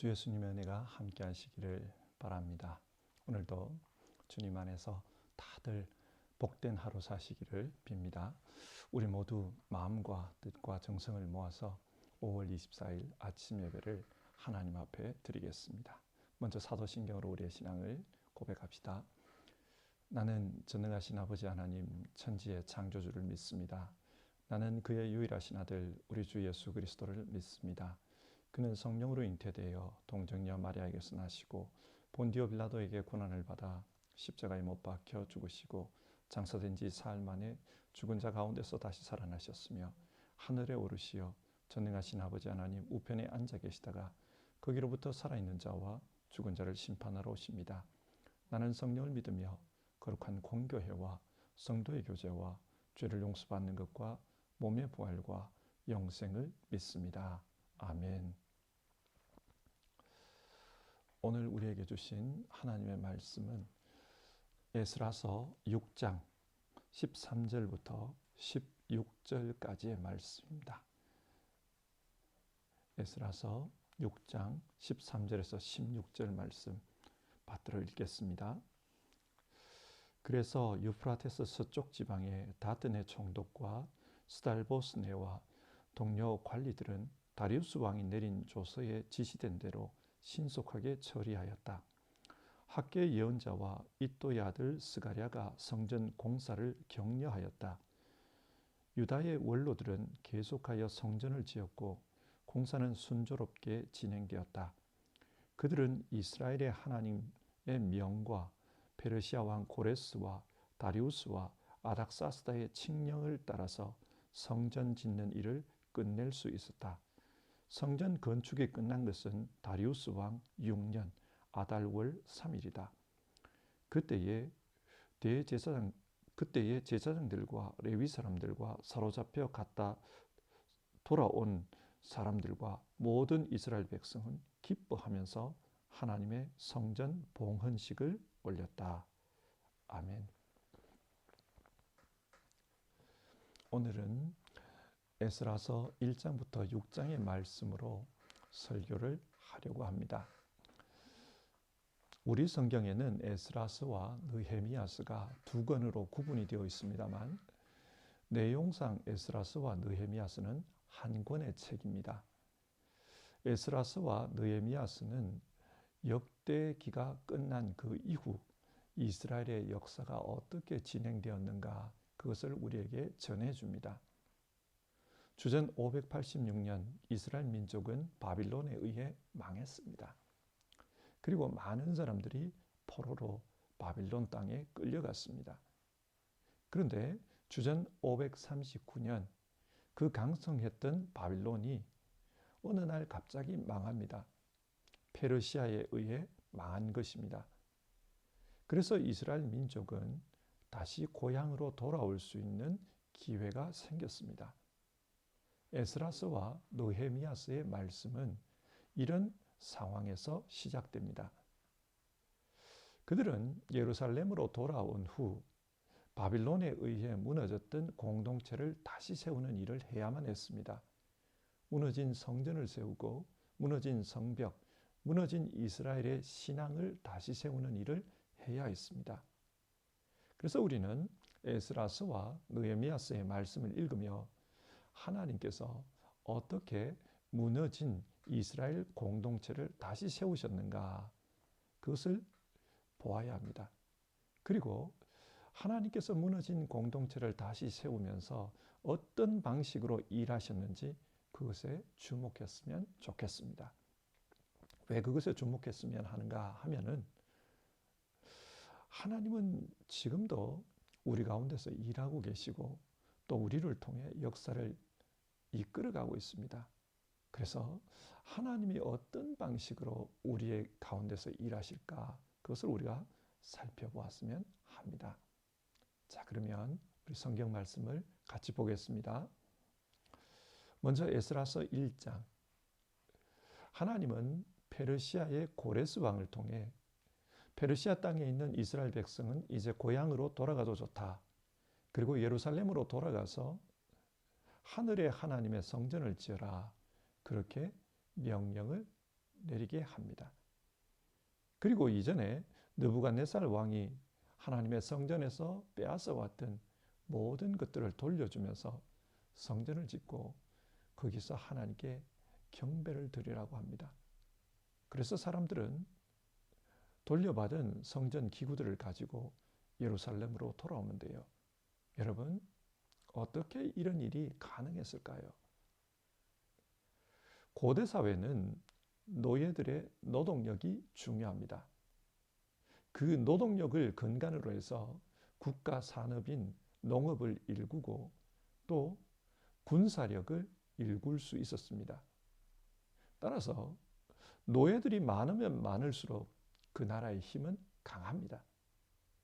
주 예수님의 은혜가 함께 하시기를 바랍니다. 오늘도 주님 안에서 다들 복된 하루 사시기를 빕니다. 우리 모두 마음과 뜻과 정성을 모아서 5월 24일 아침 예배를 하나님 앞에 드리겠습니다. 먼저 사도신경으로 우리의 신앙을 고백합시다. 나는 전능하신 아버지 하나님 천지의 창조주를 믿습니다. 나는 그의 유일하신 아들 우리 주 예수 그리스도를 믿습니다. 그는 성령으로 잉태되어 동정녀 마리아에게서 나시고 본디오 빌라도에게 고난을 받아 십자가에 못 박혀 죽으시고 장사된 지 사흘 만에 죽은 자 가운데서 다시 살아나셨으며 하늘에 오르시어 전능하신 아버지 하나님 우편에 앉아 계시다가 거기로부터 살아있는 자와 죽은 자를 심판하러 오십니다. 나는 성령을 믿으며 거룩한 공교회와 성도의 교제와 죄를 용서받는 것과 몸의 부활과 영생을 믿습니다. 아멘. 오늘 우리에게 주신 하나님의 말씀은 에스라서 6장 13절부터 16절까지의 말씀입니다. 에스라서 6장 13절에서 16절 말씀 받들어 읽겠습니다. 그래서 유프라테스 서쪽 지방의 다드네 총독과 스달보스네와 동료 관리들은 다리우스 왕이 내린 조서에 지시된 대로 신속하게 처리하였다. 학계 예언자와 이또의 아들 스가랴가 성전 공사를 격려하였다. 유다의 원로들은 계속하여 성전을 지었고 공사는 순조롭게 진행되었다. 그들은 이스라엘의 하나님의 명과 페르시아 왕 고레스와 다리우스와 아닥사스다의 칙령을 따라서 성전 짓는 일을 끝낼 수 있었다. 성전 건축이 끝난 것은 다리우스 왕 6년 아달월 3일이다. 그때의 제사장들과 레위 사람들과 사로잡혀 갔다 돌아온 사람들과 모든 이스라엘 백성은 기뻐하면서 하나님의 성전 봉헌식을 올렸다. 아멘. 오늘은 에스라서 1장부터 6장의 말씀으로 설교를 하려고 합니다. 우리 성경에는 에스라서와 느헤미야서가 두 권으로 구분이 되어 있습니다만 내용상 에스라서와 느헤미야서는 한 권의 책입니다. 에스라서와 느헤미야서는 역대기가 끝난 그 이후 이스라엘의 역사가 어떻게 진행되었는가 그것을 우리에게 전해줍니다. 주전 586년 이스라엘 민족은 바빌론에 의해 망했습니다. 그리고 많은 사람들이 포로로 바빌론 땅에 끌려갔습니다. 그런데 주전 539년 그 강성했던 바빌론이 어느 날 갑자기 망합니다. 페르시아에 의해 망한 것입니다. 그래서 이스라엘 민족은 다시 고향으로 돌아올 수 있는 기회가 생겼습니다. 에스라서와 느헤미야서의 말씀은 이런 상황에서 시작됩니다. 그들은 예루살렘으로 돌아온 후 바빌론에 의해 무너졌던 공동체를 다시 세우는 일을 해야만 했습니다. 무너진 성전을 세우고 무너진 성벽, 무너진 이스라엘의 신앙을 다시 세우는 일을 해야 했습니다. 그래서 우리는 에스라서와 느헤미야서의 말씀을 읽으며 하나님께서 어떻게 무너진 이스라엘 공동체를 다시 세우셨는가 그것을 보아야 합니다. 그리고 하나님께서 무너진 공동체를 다시 세우면서 어떤 방식으로 일하셨는지 그것에 주목했으면 좋겠습니다. 왜 그것에 주목했으면 하는가 하면은 하나님은 지금도 우리 가운데서 일하고 계시고 또 우리를 통해 역사를 이끌어가고 있습니다. 그래서 하나님이 어떤 방식으로 우리의 가운데서 일하실까 그것을 우리가 살펴보았으면 합니다. 자, 그러면 우리 성경 말씀을 같이 보겠습니다. 먼저 에스라서 1장. 하나님은 페르시아의 고레스 왕을 통해 페르시아 땅에 있는 이스라엘 백성은 이제 고향으로 돌아가도 좋다. 그리고 예루살렘으로 돌아가서 하늘의 하나님의 성전을 지어라. 그렇게 명령을 내리게 합니다. 그리고 이전에 느부갓네살 왕이 하나님의 성전에서 빼앗아 왔던 모든 것들을 돌려주면서 성전을 짓고 거기서 하나님께 경배를 드리라고 합니다. 그래서 사람들은 돌려받은 성전 기구들을 가지고 예루살렘으로 돌아오는데요. 여러분, 어떻게 이런 일이 가능했을까요? 고대 사회는 노예들의 노동력이 중요합니다. 그 노동력을 근간으로 해서 국가 산업인 농업을 일구고 또 군사력을 일굴 수 있었습니다. 따라서 노예들이 많으면 많을수록 그 나라의 힘은 강합니다.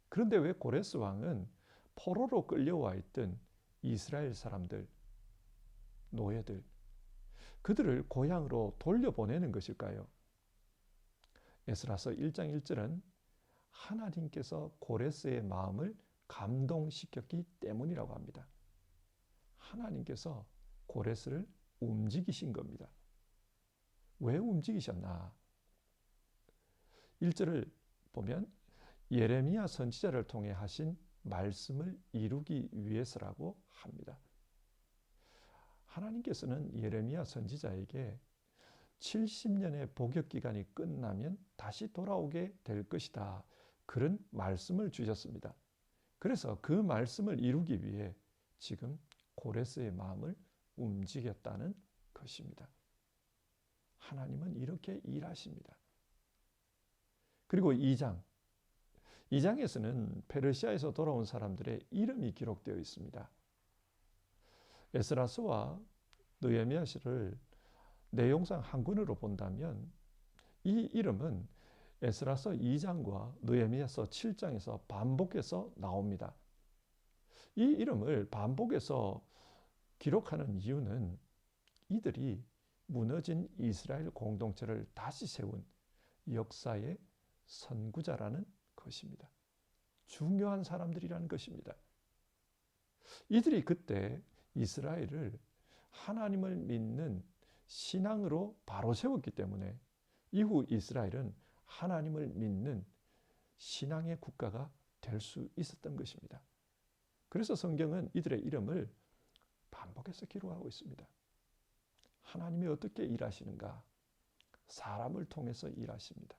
그런데 왜 고레스 왕은 포로로 끌려와 있던 이스라엘 사람들, 노예들, 그들을 고향으로 돌려보내는 것일까요? 에스라서 1장 1절은 하나님께서 고레스의 마음을 감동시켰기 때문이라고 합니다. 하나님께서 고레스를 움직이신 겁니다. 왜 움직이셨나? 1절을 보면 예레미야 선지자를 통해 하신 말씀을 이루기 위해서라고 합니다. 하나님께서는 예레미야 선지자에게 70년의 복역 기간이 끝나면 다시 돌아오게 될 것이다. 그런 말씀을 주셨습니다. 그래서 그 말씀을 이루기 위해 지금 고레스의 마음을 움직였다는 것입니다. 하나님은 이렇게 일하십니다. 그리고 2장에서는 페르시아에서 돌아온 사람들의 이름이 기록되어 있습니다. 에스라서와 느헤미야서를 내용상 한 권으로 본다면 이 이름은 에스라서 2장과 느헤미야서 7장에서 반복해서 나옵니다. 이 이름을 반복해서 기록하는 이유는 이들이 무너진 이스라엘 공동체를 다시 세운 역사의 선구자라는 것입니다. 중요한 사람들이라는 것입니다. 이들이 그때 이스라엘을 하나님을 믿는 신앙으로 바로 세웠기 때문에 이후 이스라엘은 하나님을 믿는 신앙의 국가가 될 수 있었던 것입니다. 그래서 성경은 이들의 이름을 반복해서 기록하고 있습니다. 하나님이 어떻게 일하시는가? 사람을 통해서 일하십니다.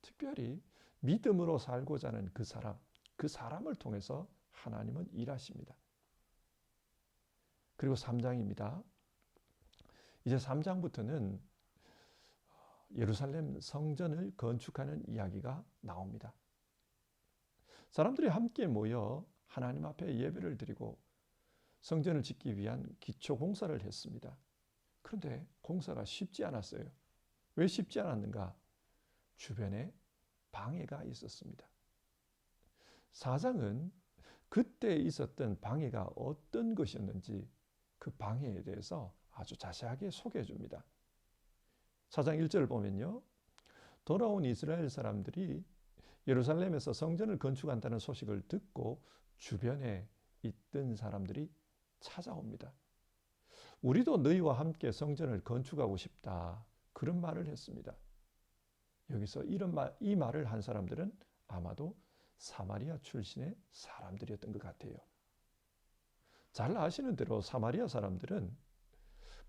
특별히 믿음으로 살고자 하는 그 사람을 통해서 하나님은 일하십니다. 그리고 3장입니다. 이제 3장부터는 예루살렘 성전을 건축하는 이야기가 나옵니다. 사람들이 함께 모여 하나님 앞에 예배를 드리고 성전을 짓기 위한 기초 공사를 했습니다. 그런데 공사가 쉽지 않았어요. 왜 쉽지 않았는가? 주변에 방해가 있었습니다. 4장은 그때 있었던 방해가 어떤 것이었는지 그 방해에 대해서 아주 자세하게 소개해 줍니다. 4장 1절을 보면요. 돌아온 이스라엘 사람들이 예루살렘에서 성전을 건축한다는 소식을 듣고 주변에 있던 사람들이 찾아옵니다. 우리도 너희와 함께 성전을 건축하고 싶다. 그런 말을 했습니다. 여기서 이 말을 한 사람들은 아마도 사마리아 출신의 사람들이었던 것 같아요. 잘 아시는 대로 사마리아 사람들은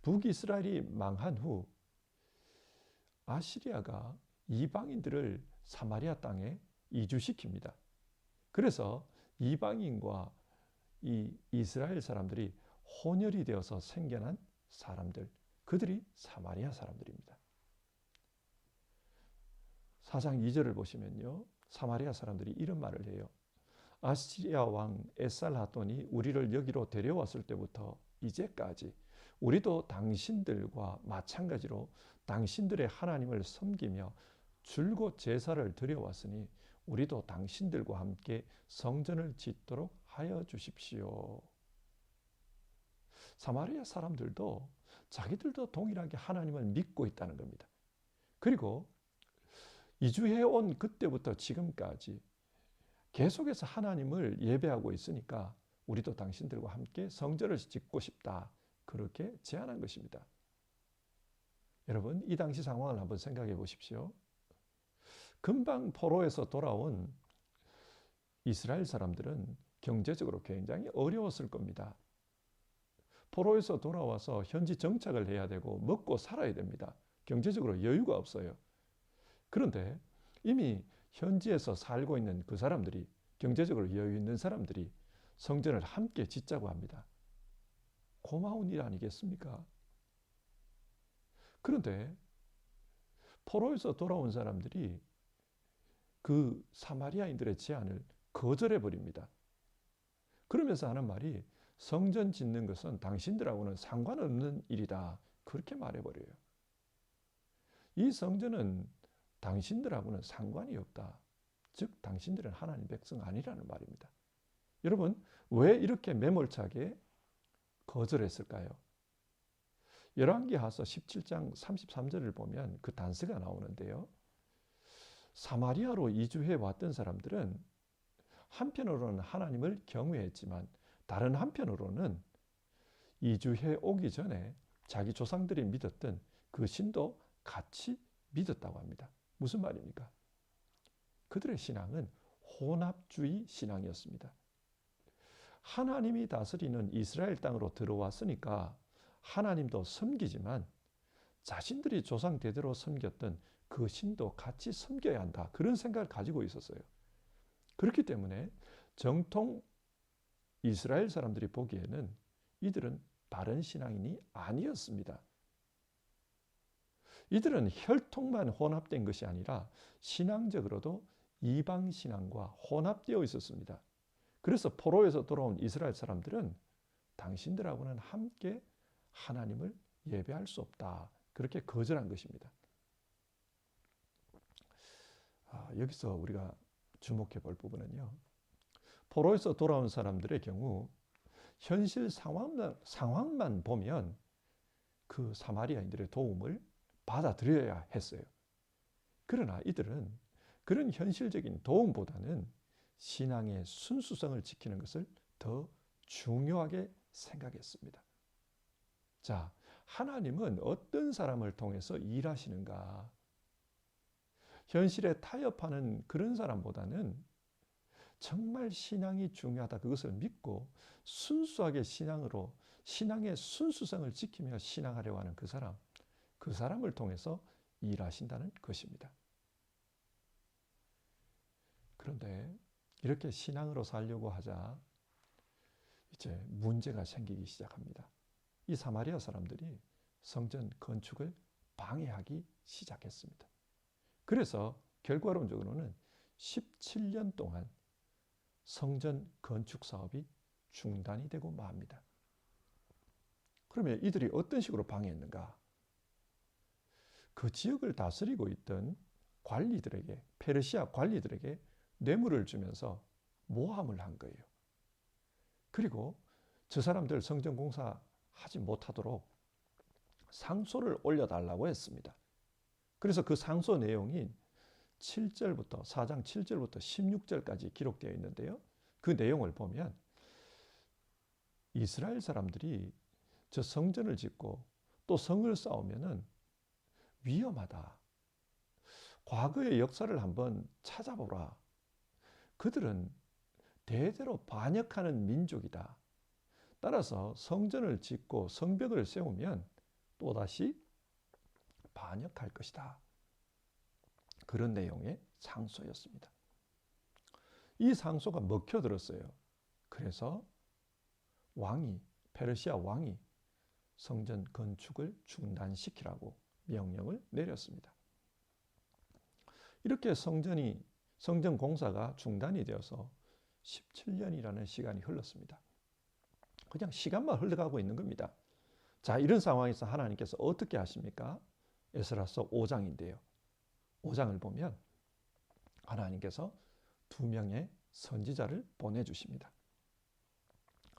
북이스라엘이 망한 후 아시리아가 이방인들을 사마리아 땅에 이주시킵니다. 그래서 이방인과 이 이스라엘 사람들이 혼혈이 되어서 생겨난 사람들, 그들이 사마리아 사람들입니다. 4장 2절을 보시면요. 사마리아 사람들이 이런 말을 해요. 아시리아 왕 에살하돈이 우리를 여기로 데려왔을 때부터 이제까지 우리도 당신들과 마찬가지로 당신들의 하나님을 섬기며 줄곧 제사를 드려왔으니 우리도 당신들과 함께 성전을 짓도록 하여 주십시오. 사마리아 사람들도 자기들도 동일하게 하나님을 믿고 있다는 겁니다. 그리고 이주해온 그때부터 지금까지 계속해서 하나님을 예배하고 있으니까 우리도 당신들과 함께 성전을 짓고 싶다. 그렇게 제안한 것입니다. 여러분, 이 당시 상황을 한번 생각해 보십시오. 금방 포로에서 돌아온 이스라엘 사람들은 경제적으로 굉장히 어려웠을 겁니다. 포로에서 돌아와서 현지 정착을 해야 되고 먹고 살아야 됩니다. 경제적으로 여유가 없어요. 그런데 이미 현지에서 살고 있는 그 사람들이, 경제적으로 여유 있는 사람들이 성전을 함께 짓자고 합니다. 고마운 일 아니겠습니까? 그런데 포로에서 돌아온 사람들이 그 사마리아인들의 제안을 거절해 버립니다. 그러면서 하는 말이, 성전 짓는 것은 당신들하고는 상관없는 일이다. 그렇게 말해버려요. 이 성전은 당신들하고는 상관이 없다. 즉 당신들은 하나님 백성 아니라는 말입니다. 여러분, 왜 이렇게 매몰차게 거절했을까요? 열왕기하서 17장 33절을 보면 그 단서가 나오는데요. 사마리아로 이주해 왔던 사람들은 한편으로는 하나님을 경외했지만 다른 한편으로는 이주해 오기 전에 자기 조상들이 믿었던 그 신도 같이 믿었다고 합니다. 무슨 말입니까? 그들의 신앙은 혼합주의 신앙이었습니다. 하나님이 다스리는 이스라엘 땅으로 들어왔으니까 하나님도 섬기지만 자신들이 조상 대대로 섬겼던 그 신도 같이 섬겨야 한다. 그런 생각을 가지고 있었어요. 그렇기 때문에 정통 이스라엘 사람들이 보기에는 이들은 바른 신앙인이 아니었습니다. 이들은 혈통만 혼합된 것이 아니라 신앙적으로도 이방 신앙과 혼합되어 있었습니다. 그래서 포로에서 돌아온 이스라엘 사람들은 당신들하고는 함께 하나님을 예배할 수 없다. 그렇게 거절한 것입니다. 여기서 우리가 주목해 볼 부분은요. 포로에서 돌아온 사람들의 경우 현실 상황만 보면 그 사마리아인들의 도움을 받아들여야 했어요. 그러나 이들은 그런 현실적인 도움보다는 신앙의 순수성을 지키는 것을 더 중요하게 생각했습니다. 자, 하나님은 어떤 사람을 통해서 일하시는가? 현실에 타협하는 그런 사람보다는 정말 신앙이 중요하다, 그것을 믿고 순수하게 신앙의 순수성을 지키며 신앙하려고 하는 그 사람을 통해서 일하신다는 것입니다. 그런데 이렇게 신앙으로 살려고 하자 이제 문제가 생기기 시작합니다. 이 사마리아 사람들이 성전 건축을 방해하기 시작했습니다. 그래서 결과론적으로는 17년 동안 성전 건축 사업이 중단이 되고 맙니다. 그러면 이들이 어떤 식으로 방해했는가? 그 지역을 다스리고 있던 관리들에게, 페르시아 관리들에게 뇌물을 주면서 모함을 한 거예요. 그리고 저 사람들 성전 공사하지 못하도록 상소를 올려달라고 했습니다. 그래서 그 상소 내용이 4장 7절부터 16절까지 기록되어 있는데요. 그 내용을 보면 이스라엘 사람들이 저 성전을 짓고 또 성을 쌓으면은 위험하다. 과거의 역사를 한번 찾아보라. 그들은 대대로 반역하는 민족이다. 따라서 성전을 짓고 성벽을 세우면 또다시 반역할 것이다. 그런 내용의 상소였습니다. 이 상소가 먹혀들었어요. 그래서 페르시아 왕이 성전 건축을 중단시키라고 명령을 내렸습니다. 이렇게 성전 공사가 중단이 되어서 17년이라는 시간이 흘렀습니다. 그냥 시간만 흘러가고 있는 겁니다. 자, 이런 상황에서 하나님께서 어떻게 하십니까? 에스라서 5장인데요. 5장을 보면 하나님께서 2명의 선지자를 보내주십니다.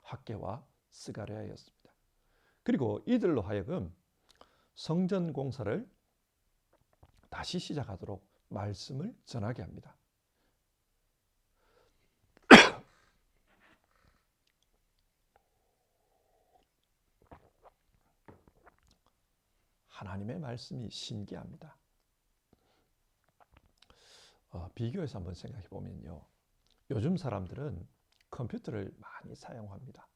학개와 스가랴였습니다. 그리고 이들로 하여금 성전 공사를 다시 시작하도록 말씀을 전하게 합니다. 하나님의 말씀이 신기합니다. 비교해서 한번 생각해 보면요. 요즘 사람들은 컴퓨터를 많이 사용합니다.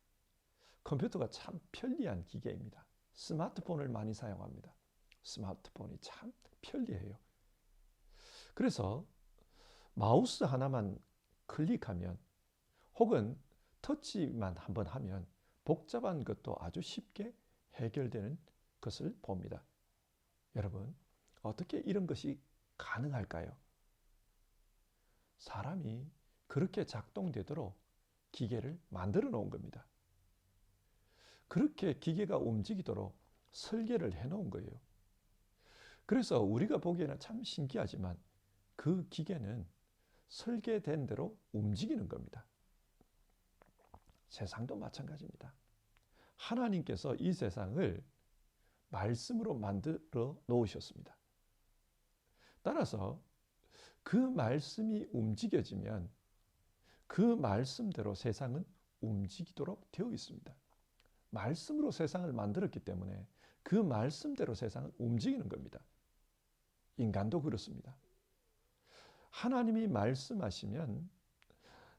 컴퓨터가 참 편리한 기계입니다. 스마트폰을 많이 사용합니다. 스마트폰이 참 편리해요. 그래서 마우스 하나만 클릭하면 혹은 터치만 한번 하면 복잡한 것도 아주 쉽게 해결되는 것을 봅니다. 여러분, 어떻게 이런 것이 가능할까요? 사람이 그렇게 작동되도록 기계를 만들어 놓은 겁니다. 그렇게 기계가 움직이도록 설계를 해 놓은 거예요. 그래서 우리가 보기에는 참 신기하지만 그 기계는 설계된 대로 움직이는 겁니다. 세상도 마찬가지입니다. 하나님께서 이 세상을 말씀으로 만들어 놓으셨습니다. 따라서 그 말씀이 움직여지면 그 말씀대로 세상은 움직이도록 되어 있습니다. 말씀으로 세상을 만들었기 때문에 그 말씀대로 세상은 움직이는 겁니다. 인간도 그렇습니다. 하나님이 말씀하시면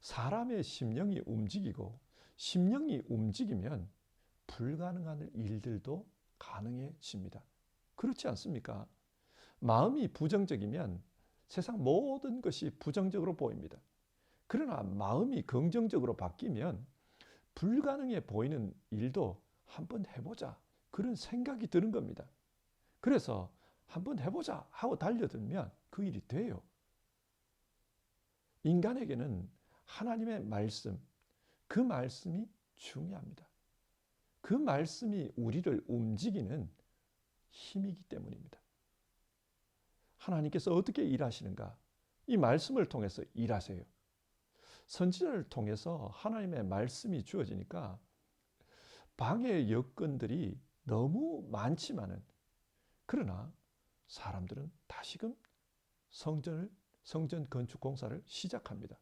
사람의 심령이 움직이고 심령이 움직이면 불가능한 일들도 가능해집니다. 그렇지 않습니까? 마음이 부정적이면 세상 모든 것이 부정적으로 보입니다. 그러나 마음이 긍정적으로 바뀌면 불가능해 보이는 일도 한번 해보자, 그런 생각이 드는 겁니다. 그래서 한번 해보자 하고 달려들면 그 일이 돼요. 인간에게는 하나님의 말씀, 그 말씀이 중요합니다. 그 말씀이 우리를 움직이는 힘이기 때문입니다. 하나님께서 어떻게 일하시는가? 이 말씀을 통해서 일하세요. 선지자를 통해서 하나님의 말씀이 주어지니까 방해의 여건들이 너무 많지만은, 그러나 사람들은 다시금 성전 건축 공사를 시작합니다.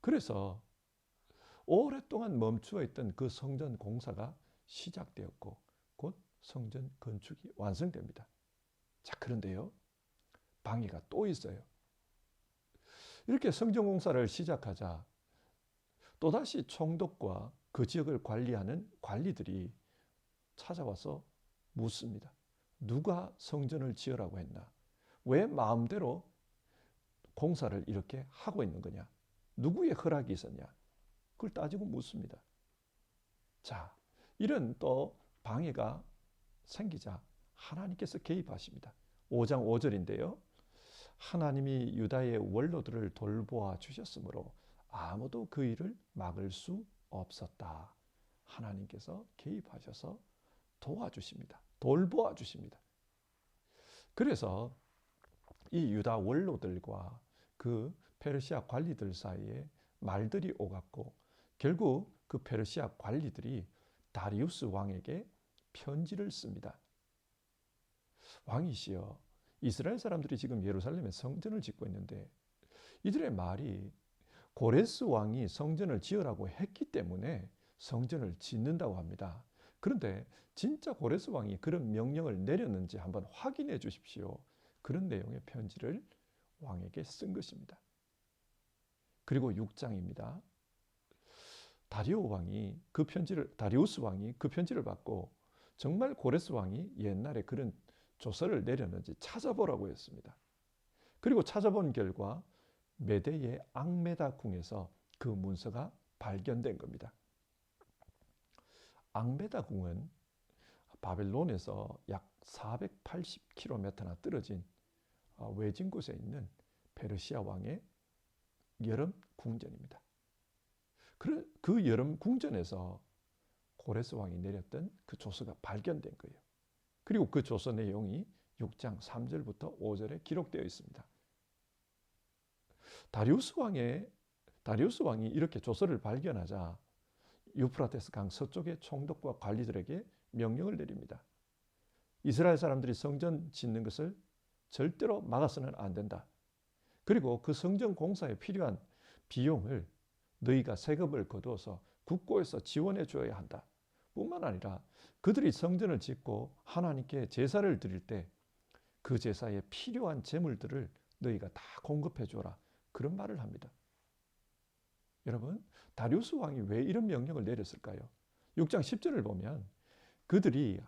그래서 오랫동안 멈추어 있던 그 성전 공사가 시작되었고 곧 성전 건축이 완성됩니다. 자, 그런데요, 방해가 또 있어요. 이렇게 성전 공사를 시작하자 또다시 총독과 그 지역을 관리하는 관리들이 찾아와서 묻습니다. 누가 성전을 지으라고 했나? 왜 마음대로 공사를 이렇게 하고 있는 거냐? 누구의 허락이 있었냐? 그걸 따지고 묻습니다. 자, 이런 또 방해가 생기자 하나님께서 개입하십니다. 5장 5절인데요. 하나님이 유다의 원로들을 돌보아 주셨으므로 아무도 그 일을 막을 수 없었다. 하나님께서 개입하셔서 도와주십니다. 돌보아 주십니다. 그래서 이 유다 원로들과 그 페르시아 관리들 사이에 말들이 오갔고 결국 그 페르시아 관리들이 다리우스 왕에게 편지를 씁니다. 왕이시여, 이스라엘 사람들이 지금 예루살렘에 성전을 짓고 있는데 이들의 말이 고레스 왕이 성전을 지으라고 했기 때문에 성전을 짓는다고 합니다. 그런데 진짜 고레스 왕이 그런 명령을 내렸는지 한번 확인해 주십시오. 그런 내용의 편지를 왕에게 쓴 것입니다. 그리고 6장입니다. 다리우스 왕이 그 편지를 받고 정말 고레스 왕이 옛날에 그런 조서를 내렸는지 찾아보라고 했습니다. 그리고 찾아본 결과 메대의 앙메다 궁에서 그 문서가 발견된 겁니다. 앙메다 궁은 바벨론에서 약 480km나 떨어진 외진 곳에 있는 페르시아 왕의 여름 궁전입니다. 그 여름 궁전에서 고레스 왕이 내렸던 그 조서가 발견된 거예요. 그리고 그 조서 내용이 6장 3절부터 5절에 기록되어 있습니다. 다리우스 왕이 이렇게 조서를 발견하자 유프라테스 강 서쪽의 총독과 관리들에게 명령을 내립니다. 이스라엘 사람들이 성전 짓는 것을 절대로 막아서는 안 된다. 그리고 그 성전 공사에 필요한 비용을 너희가 세금을 거두어서 국고에서 지원해 줘야 한다. 뿐만 아니라 그들이 성전을 짓고 하나님께 제사를 드릴 때 그 제사에 필요한 제물들을 너희가 다 공급해 줘라. 그런 말을 합니다. 여러분, 다리우스 왕이 왜 이런 명령을 내렸을까요? 6장 10절을 보면 그들이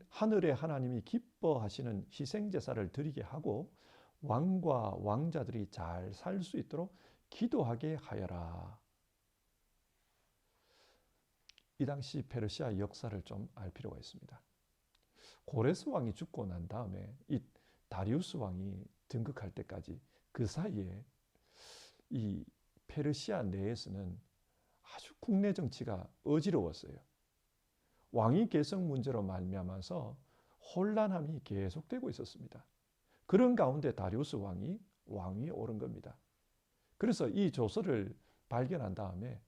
하늘의 하나님이 기뻐하시는 희생제사를 드리게 하고 왕과 왕자들이 잘 살 수 있도록 기도하게 하여라. 이 당시 페르시아 역사를 좀 알 필요가 있습니다. 고레스 왕이 죽고 난 다음에 이 다리우스 왕이 등극할 때까지 그 사이에 이 페르시아 내에서는 아주 국내 정치가 어지러웠어요. 왕위 계승 문제로 말미암아서 혼란함이 계속되고 있었습니다. 그런 가운데 다리우스 왕이 왕위에 오른 겁니다. 그래서 이 조서를 발견한 다음에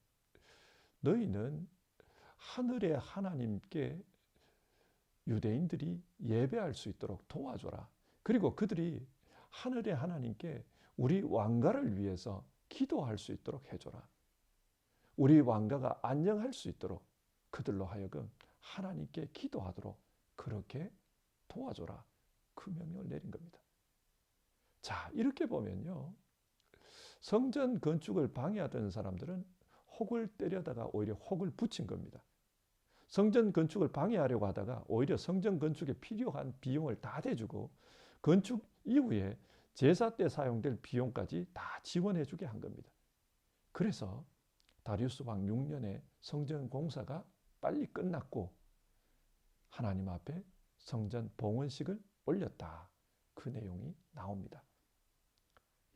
너희는 하늘의 하나님께 유대인들이 예배할 수 있도록 도와줘라. 그리고 그들이 하늘의 하나님께 우리 왕가를 위해서 기도할 수 있도록 해줘라. 우리 왕가가 안녕할 수 있도록 그들로 하여금 하나님께 기도하도록 그렇게 도와줘라. 그 명령을 내린 겁니다. 자, 이렇게 보면요. 성전 건축을 방해하던 사람들은 혹을 때려다가 오히려 혹을 붙인 겁니다. 성전 건축을 방해하려고 하다가 오히려 성전 건축에 필요한 비용을 다 대주고 건축 이후에 제사 때 사용될 비용까지 다 지원해 주게 한 겁니다. 그래서 다리우스 왕 6년에 성전 공사가 빨리 끝났고 하나님 앞에 성전 봉헌식을 올렸다. 그 내용이 나옵니다.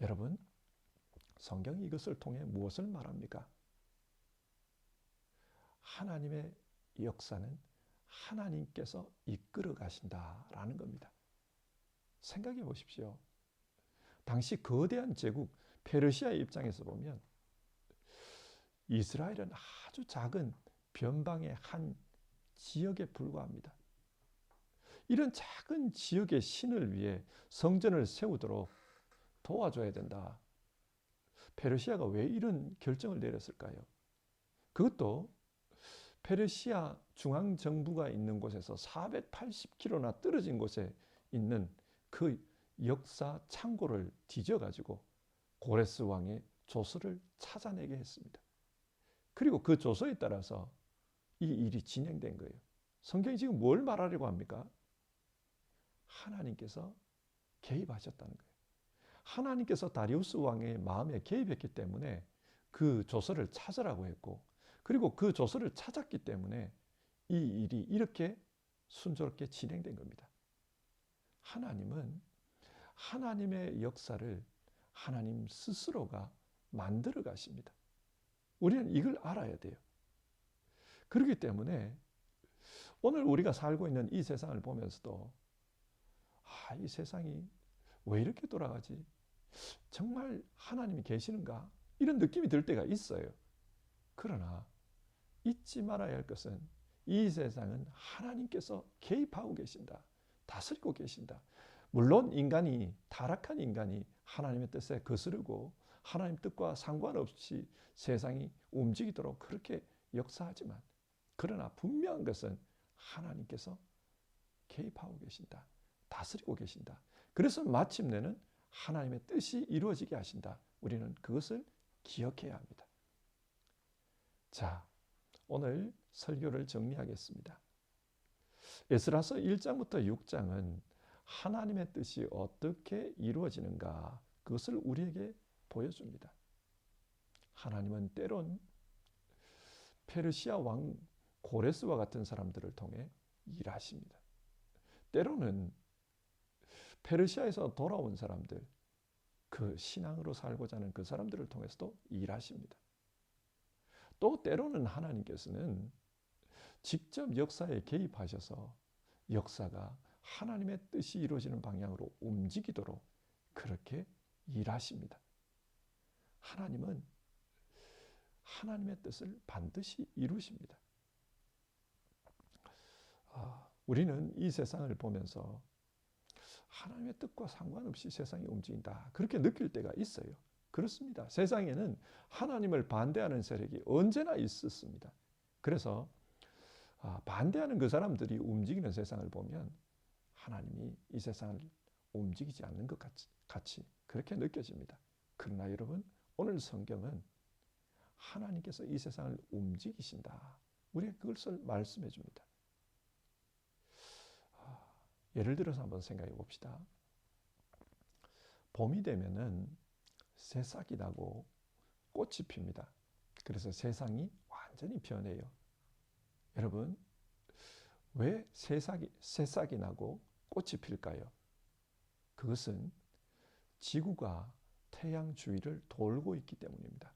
여러분, 성경이 이것을 통해 무엇을 말합니까? 하나님의 역사는 하나님께서 이끌어 가신다라는 겁니다. 생각해 보십시오. 당시 거대한 제국 페르시아의 입장에서 보면 이스라엘은 아주 작은 변방의 한 지역에 불과합니다. 이런 작은 지역의 신을 위해 성전을 세우도록 도와줘야 된다. 페르시아가 왜 이런 결정을 내렸을까요? 그것도 페르시아 중앙정부가 있는 곳에서 480km나 떨어진 곳에 있는 그 역사 창고를 뒤져가지고 고레스 왕의 조서를 찾아내게 했습니다. 그리고 그 조서에 따라서 이 일이 진행된 거예요. 성경이 지금 뭘 말하려고 합니까? 하나님께서 개입하셨다는 거예요. 하나님께서 다리우스 왕의 마음에 개입했기 때문에 그 조서를 찾으라고 했고 그리고 그 조서를 찾았기 때문에 이 일이 이렇게 순조롭게 진행된 겁니다. 하나님은 하나님의 역사를 하나님 스스로가 만들어 가십니다. 우리는 이걸 알아야 돼요. 그렇기 때문에 오늘 우리가 살고 있는 이 세상을 보면서도 이 세상이 왜 이렇게 돌아가지? 정말 하나님이 계시는가? 이런 느낌이 들 때가 있어요. 그러나 잊지 말아야 할 것은 이 세상은 하나님께서 개입하고 계신다. 다스리고 계신다. 물론 인간이 타락한 인간이 하나님의 뜻에 거스르고 하나님 뜻과 상관없이 세상이 움직이도록 그렇게 역사하지만 그러나 분명한 것은 하나님께서 개입하고 계신다. 다스리고 계신다. 그래서 마침내는 하나님의 뜻이 이루어지게 하신다. 우리는 그것을 기억해야 합니다. 자, 오늘 설교를 정리하겠습니다. 에스라서 1장부터 6장은 하나님의 뜻이 어떻게 이루어지는가 그것을 우리에게 보여줍니다. 하나님은 때론 페르시아 왕 고레스와 같은 사람들을 통해 일하십니다. 때로는 페르시아에서 돌아온 사람들, 그 신앙으로 살고자 하는 그 사람들을 통해서도 일하십니다. 또 때로는 하나님께서는 직접 역사에 개입하셔서 역사가 하나님의 뜻이 이루어지는 방향으로 움직이도록 그렇게 일하십니다. 하나님은 하나님의 뜻을 반드시 이루십니다. 우리는 이 세상을 보면서 하나님의 뜻과 상관없이 세상이 움직인다. 그렇게 느낄 때가 있어요. 그렇습니다. 세상에는 하나님을 반대하는 세력이 언제나 있었습니다. 그래서 반대하는 그 사람들이 움직이는 세상을 보면 하나님이 이 세상을 움직이지 않는 것 같이 그렇게 느껴집니다. 그러나 여러분, 오늘 성경은 하나님께서 이 세상을 움직이신다. 우리에게 그것을 말씀해 줍니다. 예를 들어서 한번 생각해 봅시다. 봄이 되면은 새싹이 나고 꽃이 핍니다. 그래서 세상이 완전히 변해요. 여러분, 왜 새싹이 나고 꽃이 필까요? 그것은 지구가 태양 주위를 돌고 있기 때문입니다.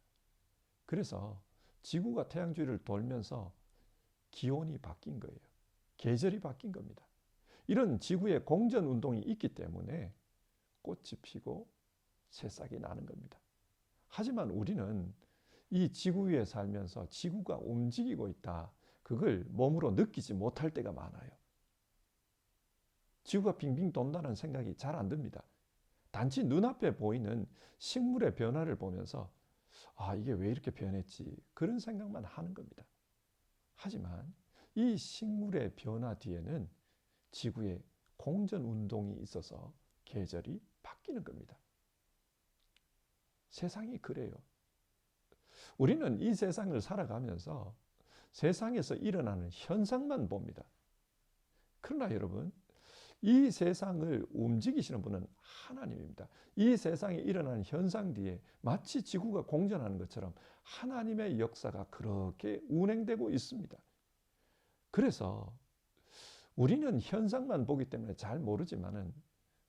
그래서 지구가 태양 주위를 돌면서 기온이 바뀐 거예요. 계절이 바뀐 겁니다. 이런 지구의 공전 운동이 있기 때문에 꽃이 피고 새싹이 나는 겁니다. 하지만 우리는 이 지구 위에 살면서 지구가 움직이고 있다. 그걸 몸으로 느끼지 못할 때가 많아요. 지구가 빙빙 돈다는 생각이 잘 안 듭니다. 단지 눈앞에 보이는 식물의 변화를 보면서 이게 왜 이렇게 변했지? 그런 생각만 하는 겁니다. 하지만 이 식물의 변화 뒤에는 지구의 공전 운동이 있어서 계절이 바뀌는 겁니다. 세상이 그래요. 우리는 이 세상을 살아가면서 세상에서 일어나는 현상만 봅니다. 그러나 여러분, 이 세상을 움직이시는 분은 하나님입니다. 이 세상에 일어나는 현상 뒤에 마치 지구가 공전하는 것처럼 하나님의 역사가 그렇게 운행되고 있습니다. 그래서 우리는 현상만 보기 때문에 잘 모르지만은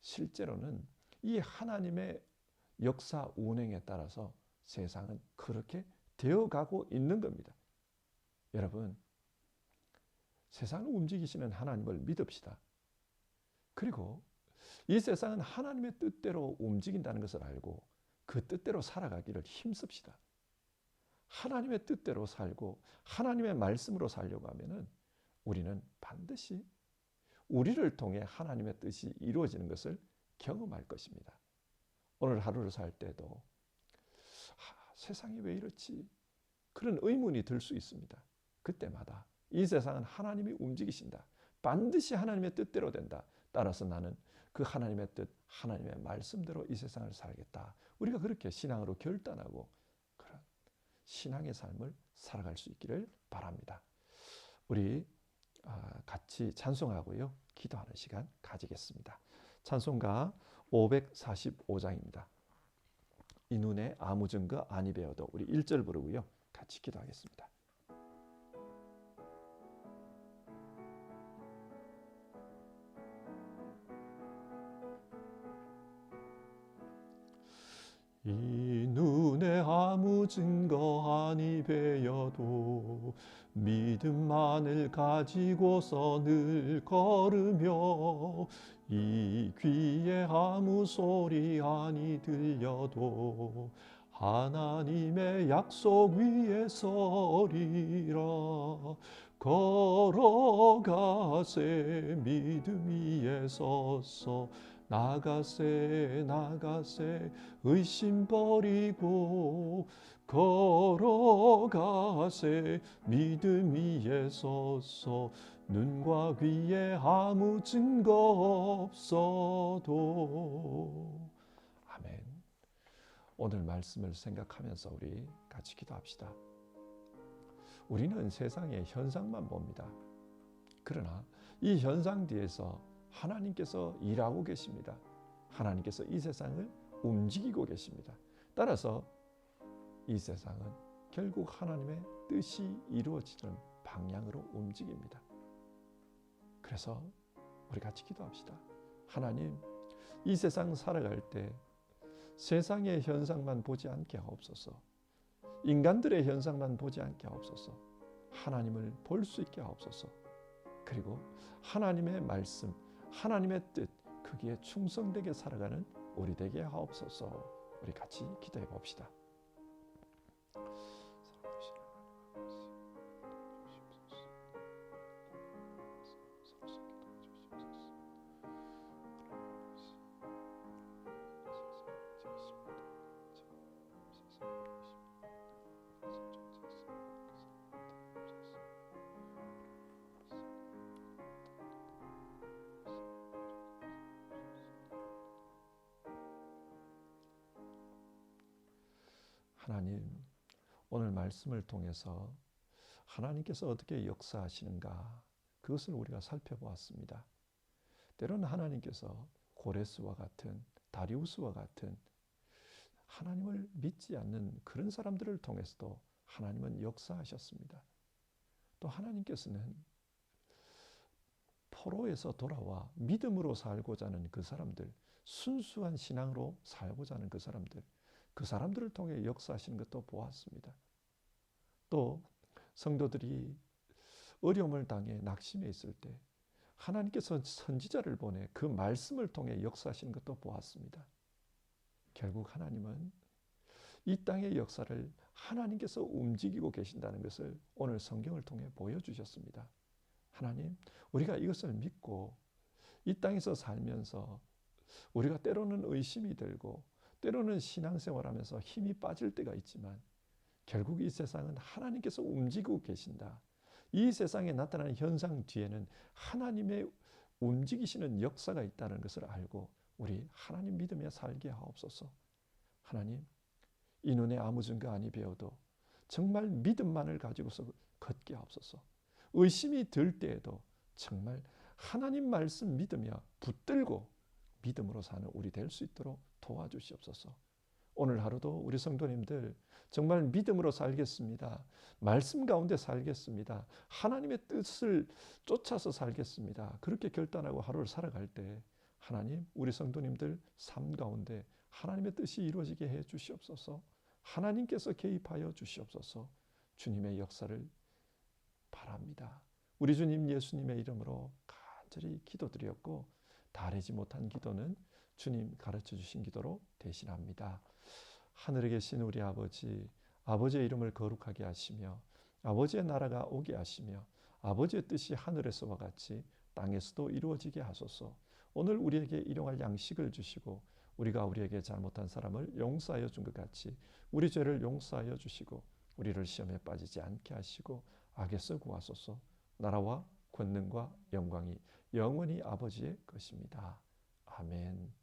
실제로는 이 하나님의 역사 운행에 따라서 세상은 그렇게 되어가고 있는 겁니다. 여러분, 세상을 움직이시는 하나님을 믿읍시다. 그리고 이 세상은 하나님의 뜻대로 움직인다는 것을 알고 그 뜻대로 살아가기를 힘씁시다. 하나님의 뜻대로 살고 하나님의 말씀으로 살려고 하면은 우리는 반드시 우리를 통해 하나님의 뜻이 이루어지는 것을 경험할 것입니다. 오늘 하루를 살 때도 세상이 왜 이렇지? 그런 의문이 들 수 있습니다. 그때마다 이 세상은 하나님이 움직이신다. 반드시 하나님의 뜻대로 된다. 따라서 나는 그 하나님의 뜻, 하나님의 말씀대로 이 세상을 살겠다. 우리가 그렇게 신앙으로 결단하고 그런 신앙의 삶을 살아갈 수 있기를 바랍니다. 우리 같이 찬송하고요. 기도하는 시간 가지겠습니다. 찬송가 545장입니다. 이 눈에 아무 증거 아니 배워도 우리 1절 부르고요. 같이 기도하겠습니다. 이 눈에 아무 증거 아니 배여도 믿음만을 가지고서 늘 걸으며 이 귀에 아무 소리 아니 들려도 하나님의 약속 위에 서리라. 걸어가세 믿음 위에 서서 나가세 의심 버리고 걸어가세 믿음 위에 서서 눈과 귀에 아무 증거 없어도. 아멘. 오늘 말씀을 생각하면서 우리 같이 기도합시다. 우리는 세상의 현상만 봅니다. 그러나 이 현상 뒤에서 하나님께서 일하고 계십니다. 하나님께서 이 세상을 움직이고 계십니다. 따라서 이 세상은 결국 하나님의 뜻이 이루어지는 방향으로 움직입니다. 그래서 우리 같이 기도합시다. 하나님, 이 세상 살아갈 때 세상의 현상만 보지 않게 하옵소서. 인간들의 현상만 보지 않게 하옵소서. 하나님을 볼 수 있게 하옵소서. 그리고 하나님의 말씀, 하나님의 뜻, 거기에 충성되게 살아가는 우리 되게 하옵소서. 우리 같이 기도해 봅시다. 하나님, 오늘 말씀을 통해서 하나님께서 어떻게 역사하시는가, 그것을 우리가 살펴보았습니다. 때로는 하나님께서 고레스와 같은, 다리우스와 같은 하나님을 믿지 않는 그런 사람들을 통해서도 하나님은 역사하셨습니다. 또 하나님께서는 포로에서 돌아와 믿음으로 살고자 하는 그 사람들, 순수한 신앙으로 살고자 하는 그 사람들을 통해 역사하시는 것도 보았습니다. 또 성도들이 어려움을 당해 낙심해 있을 때 하나님께서 선지자를 보내 그 말씀을 통해 역사하시는 것도 보았습니다. 결국 하나님은 이 땅의 역사를 하나님께서 움직이고 계신다는 것을 오늘 성경을 통해 보여주셨습니다. 하나님, 우리가 이것을 믿고 이 땅에서 살면서 우리가 때로는 의심이 들고 때로는 신앙생활하면서 힘이 빠질 때가 있지만 결국 이 세상은 하나님께서 움직이고 계신다. 이 세상에 나타나는 현상 뒤에는 하나님의 움직이시는 역사가 있다는 것을 알고 우리 하나님 믿으며 살게 하옵소서. 하나님, 이 눈에 아무 증거 아니 배워도 정말 믿음만을 가지고서 걷게 하옵소서. 의심이 들 때에도 정말 하나님 말씀 믿으며 붙들고 믿음으로 사는 우리 될 수 있도록 도와주시옵소서. 오늘 하루도 우리 성도님들 정말 믿음으로 살겠습니다. 말씀 가운데 살겠습니다. 하나님의 뜻을 쫓아서 살겠습니다. 그렇게 결단하고 하루를 살아갈 때 하나님, 우리 성도님들 삶 가운데 하나님의 뜻이 이루어지게 해 주시옵소서. 하나님께서 개입하여 주시옵소서. 주님의 역사를 바랍니다. 우리 주님 예수님의 이름으로 간절히 기도드렸고 다르지 못한 기도는 주님 가르쳐 주신 기도로 대신합니다. 하늘에 계신 우리 아버지, 아버지의 이름을 거룩하게 하시며 아버지의 나라가 오게 하시며 아버지의 뜻이 하늘에서와 같이 땅에서도 이루어지게 하소서. 오늘 우리에게 일용할 양식을 주시고 우리가 우리에게 잘못한 사람을 용서하여 준 것 같이 우리 죄를 용서하여 주시고 우리를 시험에 빠지지 않게 하시고 악에서 구하소서. 나라와 권능과 영광이 영원히 아버지의 것입니다. 아멘.